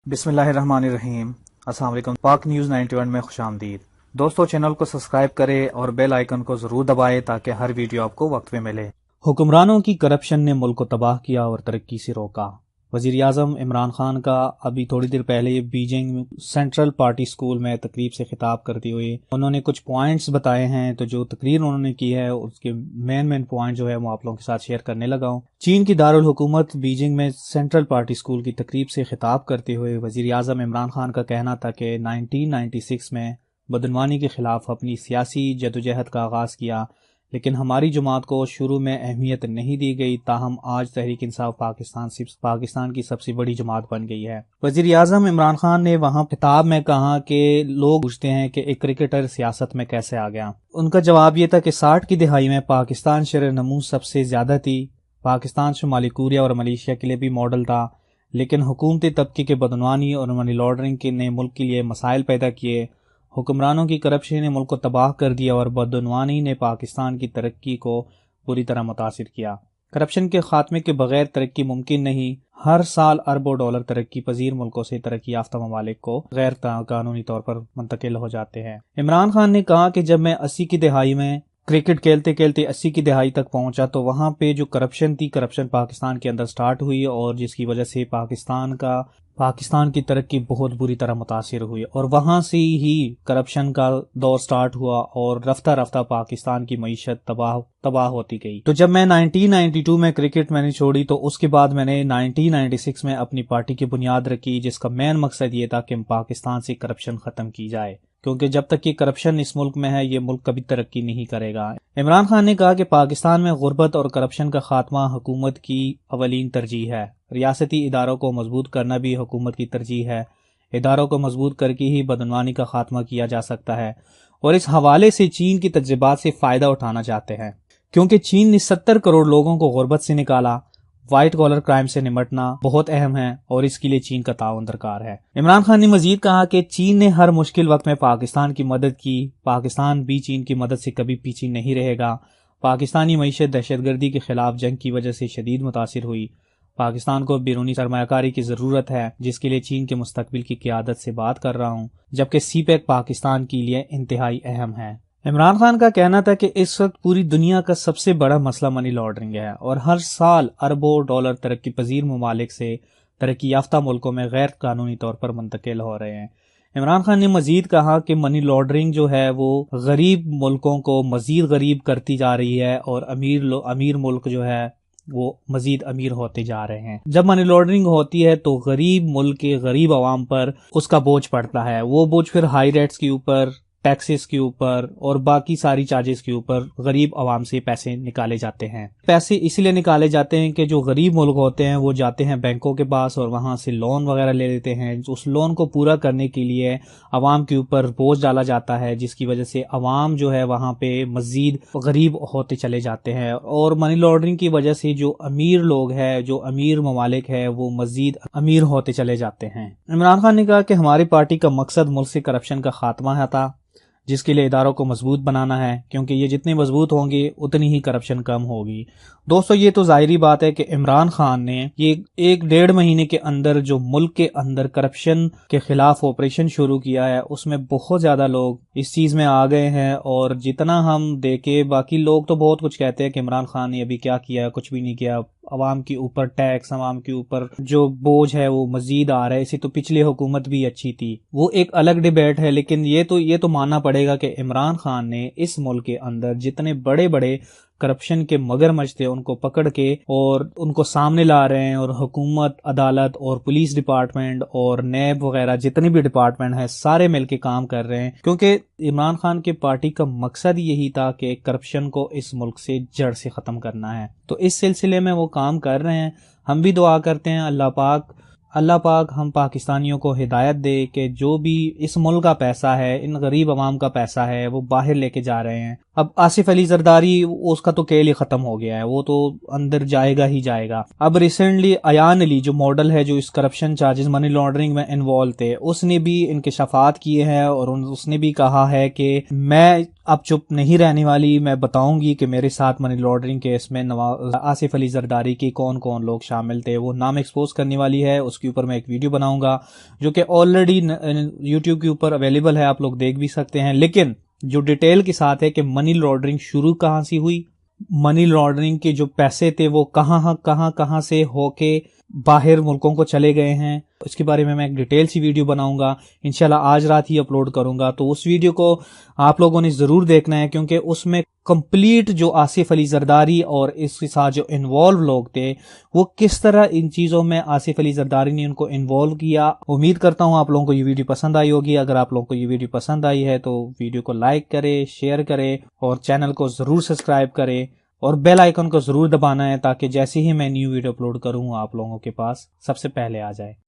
بسم اللہ الرحمن الرحیم۔ السلام علیکم۔ پاک نیوز 91 میں خوش آمدید۔ دوستو، چینل کو سبسکرائب کریں اور بیل آئیکن کو ضرور دبائیں تاکہ ہر ویڈیو آپ کو وقت پہ ملے۔ حکمرانوں کی کرپشن نے ملک کو تباہ کیا اور ترقی سے روکا۔ وزیر اعظم عمران خان کا ابھی تھوڑی دیر پہلے بیجنگ سینٹرل پارٹی سکول میں تقریب سے خطاب کرتے ہوئے انہوں نے کچھ پوائنٹس بتائے ہیں، تو جو تقریر انہوں نے کی ہے اس کے مین پوائنٹ جو ہے وہ آپ لوگوں کے ساتھ شیئر کرنے لگا ہوں۔ چین کی دارالحکومت بیجنگ میں سینٹرل پارٹی سکول کی تقریب سے خطاب کرتے ہوئے وزیر اعظم عمران خان کا کہنا تھا کہ 1996 میں بدعنوانی کے خلاف اپنی سیاسی جدوجہد کا آغاز کیا، لیکن ہماری جماعت کو شروع میں اہمیت نہیں دی گئی، تاہم آج تحریک انصاف پاکستان کی سب سے بڑی جماعت بن گئی ہے۔ وزیر اعظم عمران خان نے وہاں خطاب میں کہا کہ لوگ پوچھتے ہیں کہ ایک کرکٹر سیاست میں کیسے آ گیا۔ ان کا جواب یہ تھا کہ 60 کی دہائی میں پاکستان شرح نمو سب سے زیادہ تھی، پاکستان شمالی کوریا اور ملیشیا کے لیے بھی ماڈل تھا، لیکن حکومتی طبقے کے بدعنوانی اور منی لانڈرنگ نے ملک کے لیے مسائل پیدا کیے۔ حکمرانوں کی کرپشن نے ملک کو تباہ کر دیا اور بدعنوانی نے پاکستان کی ترقی کو پوری طرح متاثر کیا۔ کرپشن کے خاتمے کے بغیر ترقی ممکن نہیں۔ ہر سال اربوں ڈالر ترقی پذیر ملکوں سے ترقی یافتہ ممالک کو غیر قانونی طور پر منتقل ہو جاتے ہیں۔ عمران خان نے کہا کہ جب میں 80 کی دہائی میں کرکٹ کھیلتے کھیلتے 80 کی دہائی تک پہنچا تو وہاں پہ جو کرپشن تھی، کرپشن پاکستان کے اندر سٹارٹ ہوئی اور جس کی وجہ سے پاکستان کی ترقی بہت بری طرح متاثر ہوئی، اور وہاں سے ہی کرپشن کا دور سٹارٹ ہوا اور رفتہ رفتہ پاکستان کی معیشت تباہ ہوتی گئی۔ تو جب میں 1992 میں کرکٹ میں نے چھوڑی تو اس کے بعد میں نے 1996 میں اپنی پارٹی کی بنیاد رکھی، جس کا مین مقصد یہ تھا کہ پاکستان سے کرپشن ختم کی جائے، کیونکہ جب تک یہ کرپشن اس ملک میں ہے یہ ملک کبھی ترقی نہیں کرے گا۔ عمران خان نے کہا کہ پاکستان میں غربت اور کرپشن کا خاتمہ حکومت کی اولین ترجیح ہے۔ ریاستی اداروں کو مضبوط کرنا بھی حکومت کی ترجیح ہے۔ اداروں کو مضبوط کر کے ہی بدعنوانی کا خاتمہ کیا جا سکتا ہے، اور اس حوالے سے چین کی تجربات سے فائدہ اٹھانا چاہتے ہیں، کیونکہ چین نے 70 کروڑ لوگوں کو غربت سے نکالا۔ وائٹ کالر کرائم سے نمٹنا بہت اہم ہے اور اس کے لیے چین کا تعاون درکار ہے۔ عمران خان نے مزید کہا کہ چین نے ہر مشکل وقت میں پاکستان کی مدد کی، پاکستان بھی چین کی مدد سے کبھی پیچھے نہیں رہے گا۔ پاکستانی معیشت دہشت گردی کے خلاف جنگ کی وجہ سے شدید متاثر ہوئی۔ پاکستان کو بیرونی سرمایہ کاری کی ضرورت ہے، جس کے لیے چین کے مستقبل کی قیادت سے بات کر رہا ہوں، جبکہ سی پیک پاکستان کے لیے انتہائی اہم ہے۔ عمران خان کا کہنا تھا کہ اس وقت پوری دنیا کا سب سے بڑا مسئلہ منی لانڈرنگ ہے، اور ہر سال اربوں ڈالر ترقی پذیر ممالک سے ترقی یافتہ ملکوں میں غیر قانونی طور پر منتقل ہو رہے ہیں۔ عمران خان نے مزید کہا کہ منی لانڈرنگ جو ہے وہ غریب ملکوں کو مزید غریب کرتی جا رہی ہے، اور امیر ملک جو ہے وہ مزید امیر ہوتے جا رہے ہیں۔ جب منی لانڈرنگ ہوتی ہے تو غریب ملک کے غریب عوام پر اس کا بوجھ پڑتا ہے، وہ بوجھ پھر ہائی ریٹس کے اوپر، ٹیکسز کے اوپر اور باقی ساری چارجز کے اوپر غریب عوام سے پیسے نکالے جاتے ہیں۔ پیسے اس لیے نکالے جاتے ہیں کہ جو غریب ملک ہوتے ہیں وہ جاتے ہیں بینکوں کے پاس اور وہاں سے لون وغیرہ لے لیتے ہیں۔ اس لون کو پورا کرنے کے لیے عوام کے اوپر بوجھ ڈالا جاتا ہے، جس کی وجہ سے عوام جو ہے وہاں پہ مزید غریب ہوتے چلے جاتے ہیں، اور منی لانڈرنگ کی وجہ سے جو امیر لوگ ہیں، جو امیر ممالک ہیں، وہ مزید امیر ہوتے چلے جاتے ہیں۔ عمران خان نے کہا کہ ہماری پارٹی کا مقصد ملک سے کرپشن کا خاتمہ تھا، جس کے لیے اداروں کو مضبوط بنانا ہے، کیونکہ یہ جتنے مضبوط ہوں گے اتنی ہی کرپشن کم ہوگی۔ دوستو، یہ تو ظاہری بات ہے کہ عمران خان نے یہ 1.5 مہینے کے اندر جو ملک کے اندر کرپشن کے خلاف آپریشن شروع کیا ہے، اس میں بہت زیادہ لوگ اس چیز میں آ گئے ہیں، اور جتنا ہم دیکھیں باقی لوگ تو بہت کچھ کہتے ہیں کہ عمران خان نے ابھی کیا کیا، کچھ بھی نہیں کیا، عوام کے اوپر ٹیکس، عوام کے اوپر جو بوجھ ہے وہ مزید آ رہا ہے، اسی تو پچھلی حکومت بھی اچھی تھی، وہ ایک الگ ڈیبیٹ ہے۔ لیکن یہ تو ماننا پڑے گا کہ عمران خان نے اس ملک کے اندر جتنے بڑے بڑے کرپشن کے مگرمچھ تھے ان کو پکڑ کے اور ان کو سامنے لا رہے ہیں، اور حکومت، عدالت اور پولیس ڈپارٹمنٹ اور نیب وغیرہ جتنے بھی ڈپارٹمنٹ ہیں سارے مل کے کام کر رہے ہیں، کیونکہ عمران خان کے پارٹی کا مقصد یہی تھا کہ کرپشن کو اس ملک سے جڑ سے ختم کرنا ہے۔ تو اس سلسلے میں وہ کام کر رہے ہیں۔ ہم بھی دعا کرتے ہیں اللہ پاک ہم پاکستانیوں کو ہدایت دے کہ جو بھی اس ملک کا پیسہ ہے، ان غریب عوام کا پیسہ ہے، وہ باہر لے کے جا رہے ہیں، اب آصف علی زرداری اس کا تو کھیل ہی ختم ہو گیا ہے، وہ تو اندر جائے گا ہی جائے گا۔ اب ریسنٹلی ایان علی جو ماڈل ہے جو اس کرپشن چارجز منی لانڈرنگ میں انوالو تھے، اس نے بھی انکشافات کیے ہیں اور اس نے بھی کہا ہے کہ میں اب چپ نہیں رہنے والی، میں بتاؤں گی کہ میرے ساتھ منی لانڈرنگ کیس میں آصف علی زرداری کی کون کون لوگ شامل تھے، وہ نام ایکسپوز کرنے والی ہے۔ اس کے اوپر میں ایک ویڈیو بناؤں گا جو کہ آلریڈی یوٹیوب کے اوپر اویلیبل ہے، آپ لوگ دیکھ بھی سکتے ہیں، لیکن جو ڈیٹیل کے ساتھ ہے کہ منی لانڈرنگ شروع کہاں سے ہوئی، منی لانڈرنگ کے جو پیسے تھے وہ کہاں سے ہو کے باہر ملکوں کو چلے گئے ہیں، اس کے بارے میں ایک ڈیٹیل سی ویڈیو بناؤں گا، انشاءاللہ آج رات ہی اپلوڈ کروں گا۔ تو اس ویڈیو کو آپ لوگوں نے ضرور دیکھنا ہے، کیونکہ اس میں کمپلیٹ جو آصف علی زرداری اور اس کے ساتھ جو انوالو لوگ تھے وہ کس طرح ان چیزوں میں آصف علی زرداری نے ان کو انوالو کیا۔ امید کرتا ہوں آپ لوگوں کو یہ ویڈیو پسند آئی ہوگی۔ اگر آپ لوگوں کو یہ ویڈیو پسند آئی ہے تو ویڈیو کو لائک کرے، شیئر کرے اور چینل کو ضرور سبسکرائب کرے اور بیل آئیکن کو ضرور دبانا ہے تاکہ جیسے ہی میں نیو ویڈیو اپلوڈ کروں آپ لوگوں کے پاس سب سے پہلے آ جائے۔